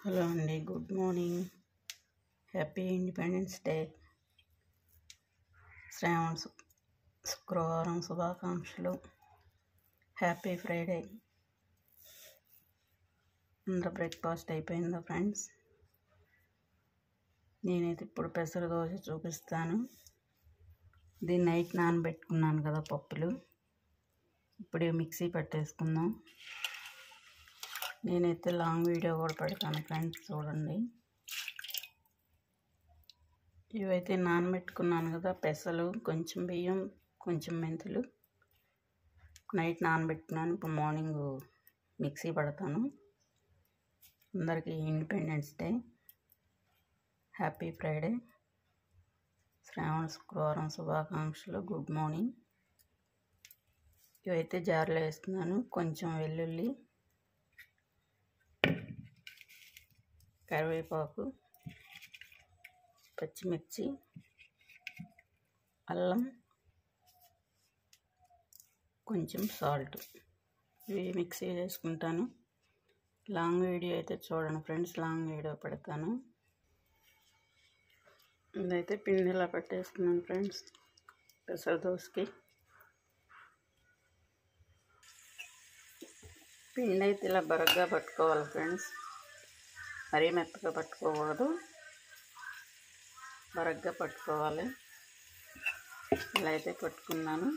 Hello అండి, good morning. Happy independence day. శ్రావణ శుక్రవారం శుభాకాంక్షలు. Happy Friday. అందరూ బ్రేక్ఫాస్ట్ అయిపోయిందా ఫ్రెండ్స్? నేనైతే ఇప్పుడు పెసర దోశ చూపిస్తాను. దీన్ని నైట్ నానబెట్టుకున్నాను కదా పప్పులు. ఇప్పుడు మిక్సీ పట్టేసుకుందాం. నేనైతే లాంగ్ వీడియో కూడా పెడతాను ఫ్రెండ్స్, చూడండి. ఇవైతే నానబెట్టుకున్నాను కదా, పెసలు, కొంచెం బియ్యం, కొంచెం మెంతులు నైట్ నానబెట్టుకున్నాను. ఇప్పుడు మార్నింగ్ మిక్సీ పడతాను. అందరికీ ఇండిపెండెన్స్ డే, హ్యాపీ ఫ్రైడే, శ్రావణ శుక్రవారం శుభాకాంక్షలు. Good morning. ఇవైతే జార్లో వేస్తున్నాను. కొంచెం వెల్లుల్లి, కరివేపాకు, పచ్చిమిర్చి, అల్లం, కొంచెం సాల్ట్, ఇవి మిక్సీ చేసుకుంటాను. లాంగ్ వీడియో అయితే చూడండి ఫ్రెండ్స్, లాంగ్ వీడియో పెడతాను. ఇదైతే పిండి ఇలా పెట్టేసుకున్నాను ఫ్రెండ్స్ పెసర దోశకి. పిండి అయితే ఇలా బరగ్గా పట్టుకోవాలి ఫ్రెండ్స్, మరీ మెత్తగా పట్టుకోకూడదు, బరగ్గా పట్టుకోవాలి. ఇలా అయితే పట్టుకున్నాను.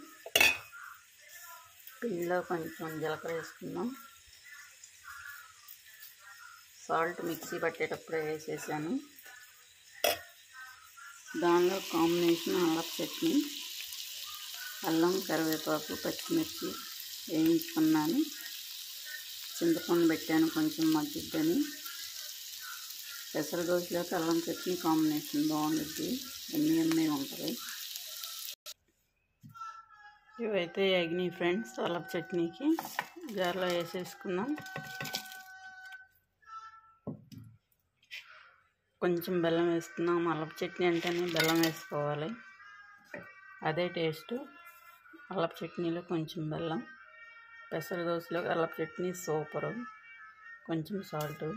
పిండిలో కొంచెం జీలకర్ర వేసుకుందాం. సాల్ట్ మిక్సీ పట్టేటప్పుడే వేసేసాను. దానిలో కాంబినేషన్ అల్లం చట్నీ, అల్లం, కరివేపాకు, పచ్చిమిర్చి వేయించుకున్నాను. చింతపండు పెట్టాను కొంచెం మగ్గిద్దని. పెసర దోశలోకి అల్లం చట్నీ కాంబినేషన్ బాగుంటుంది, ఎమ్మె ఉంటుంది. ఇవైతే ఎగ్ని ఫ్రెండ్స్, అల్లం చట్నీకి జార్లో వేసేసుకుందాం. కొంచెం బెల్లం వేసుకున్నాం. అల్లం చట్నీ అంటేనే బెల్లం వేసుకోవాలి, అదే టేస్ట్. అల్లం చట్నీలో కొంచెం బెల్లం. పెసర దోశలో అల్లం చట్నీ సూపరు. కొంచెం సాల్ట్,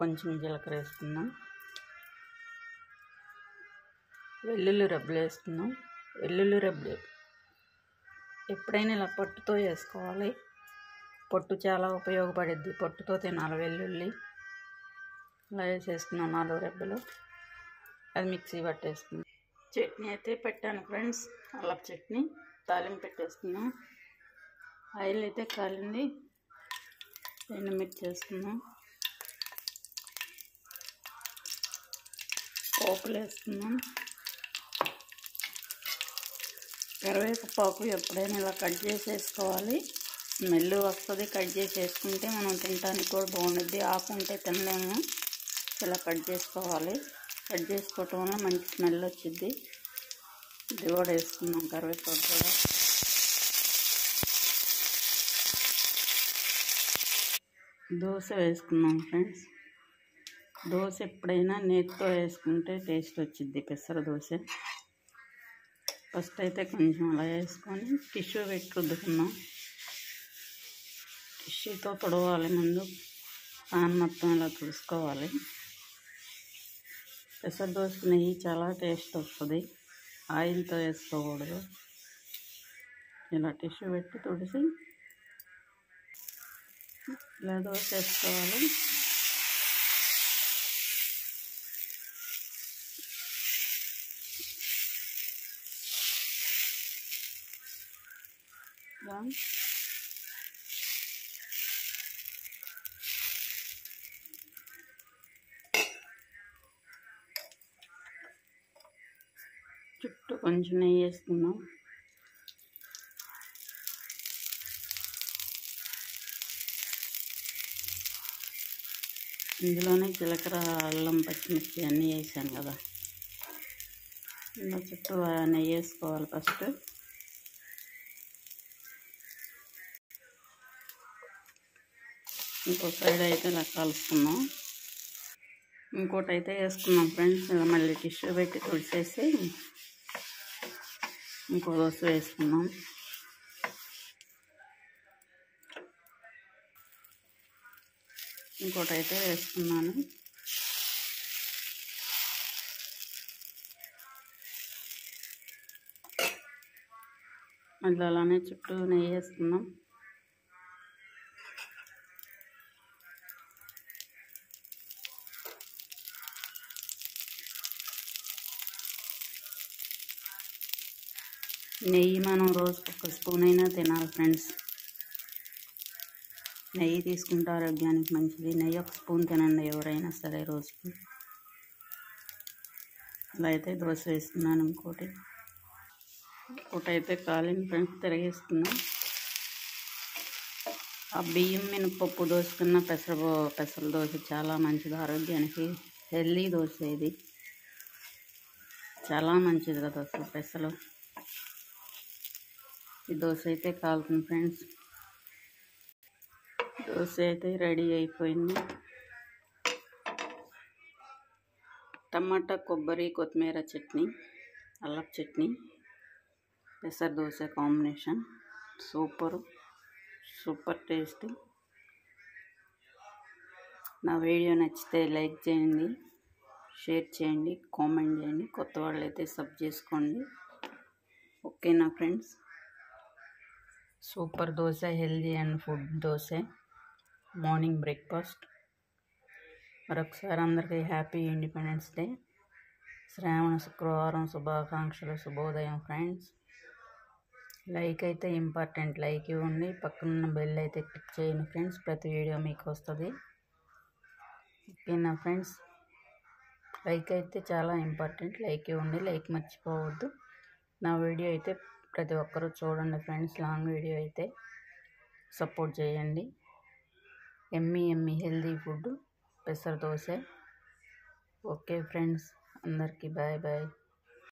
కొంచెం జీలకర్ర వేసుకుందాం. వెల్లుల్లి రబ్బలు వేసుకుందాం. వెల్లుల్లి రబ్బలు ఎప్పుడైనా ఇలా పొట్టుతో వేసుకోవాలి. పొట్టు చాలా ఉపయోగపడుద్ది, పొట్టుతో తినాలి వెల్లుల్లి. ఇలా వేసేసుకున్నాం 4 రెబ్బలు. అది మిక్సీ పట్టేసుకున్నాం. చట్నీ అయితే పెట్టాను ఫ్రెండ్స్, అల్లం చట్నీ. తాలింపు పెట్టేసుకున్నాం. ఆయిల్ అయితే కాలింది, ఎండుమిర్చి వేసుకున్నాం. పోపులు వేసుకున్నాం. కరివేపాకు ఎప్పుడైనా ఇలా కట్ చేసేసుకోవాలి, స్మెల్ వస్తుంది. కట్ చేసి వేసుకుంటే మనం తినడానికి కూడా బాగుంటుంది. ఆకు ఉంటే తినలేము, ఇలా కట్ చేసుకోవాలి. కట్ చేసుకోవటం వల్ల మంచి స్మెల్ వచ్చింది. ఇది కూడా వేసుకున్నాం, కరివేపాకు కూడా. దోశ వేసుకున్నాం ఫ్రెండ్స్. దోశ ఎప్పుడైనా నేతితో వేసుకుంటే టేస్ట్ వచ్చింది, పెసర దోశ. ఫస్ట్ అయితే కొంచెం అలా వేసుకొని టిష్యూ పెట్టి రుద్దుకున్నాం. టిష్యూతో తుడవాలి ముందు, పాన్ మొత్తం ఇలా తుడుచుకోవాలి. పెసర దోశ నెయ్యి చాలా టేస్ట్ వస్తుంది, ఆయిల్తో వేసుకోకూడదు. ఇలా టిష్యూ పెట్టి తుడిసి ఇలా దోశ వేసుకోవాలి. చుట్టూ కొంచెం నెయ్యి వేసుకుందాం. ఇందులోనే జీలకర్ర, అల్లం, పచ్చిమిర్చి అన్నీ వేసాను కదా. ఇలా చుట్టూ నెయ్యి వేసుకోవాలి ఫస్ట్. ఇంకో సైడ్ అయితే ఇలా కలుపుకున్నాం. ఇంకోటి అయితే వేసుకున్నాం ఫ్రెండ్స్. ఇలా మళ్ళీ టిష్యూ పెట్టి తుడిచేసి ఇంకో దోశ వేసుకున్నాం. ఇంకోటి అయితే వేస్తున్నాను. మళ్ళీ అలానే చుట్టూ నెయ్యి వేస్తున్నాం. నెయ్యి మనం రోజుకు 1 స్పూన్ అయినా తినాలి ఫ్రెండ్స్. నెయ్యి తీసుకుంటే ఆరోగ్యానికి మంచిది. నెయ్యి 1 స్పూన్ తినండి ఎవరైనా సరే రోజుకి. అలా అయితే దోశ వేస్తున్నాను. ఇంకోటి అయితే కాలిన ఫ్రెండ్స్ తిరిగేస్తున్నాం. ఆ బియ్యం మినపప్పు దోశ కన్నా పెసర దోశ చాలా మంచిది ఆరోగ్యానికి. హెల్దీ దోశ ఇది, చాలా మంచిది కదా అసలు పెసలు. ఈ దోశ అయితే కాలుతుంది ఫ్రెండ్స్. దోశ అయితే రెడీ అయిపోయింది. టమాటా, కొబ్బరి, కొత్తిమీర చట్నీ, అల్లపు చట్నీ, పెసర దోశ కాంబినేషన్ సూపర్ టేస్ట్. నా వీడియో నచ్చితే లైక్ చేయండి, షేర్ చేయండి, కామెంట్ చేయండి. కొత్త వాళ్ళు అయితే సబ్ చేసుకోండి. ఓకేనా friends? Super dosa, healthy and food dosa, morning breakfast. మరొకసారి అందరికీ హ్యాపీ ఇండిపెండెన్స్ డే, శ్రావణ శుక్రవారం శుభాకాంక్షలు, శుభోదయం ఫ్రెండ్స్. లైక్ అయితే ఇంపార్టెంట్, లైక్ ఇవ్వండి. పక్కనున్న బెల్ అయితే క్లిక్ చేయండి ఫ్రెండ్స్, ప్రతి వీడియో మీకు వస్తుంది. ఓకేనా ఫ్రెండ్స్? లైక్ అయితే చాలా ఇంపార్టెంట్, లైక్ ఇవ్వండి, లైక్ మర్చిపోవద్దు. నా వీడియో అయితే ప్రతి ఒక్కరూ చూడండి ఫ్రెండ్స్. లాంగ్ వీడియో అయితే సపోర్ట్ చేయండి. ఎమ్మీ హెల్దీ ఫుడ్ పెసర దోశ. ఓకే ఫ్రెండ్స్, అందరికీ బాయ్.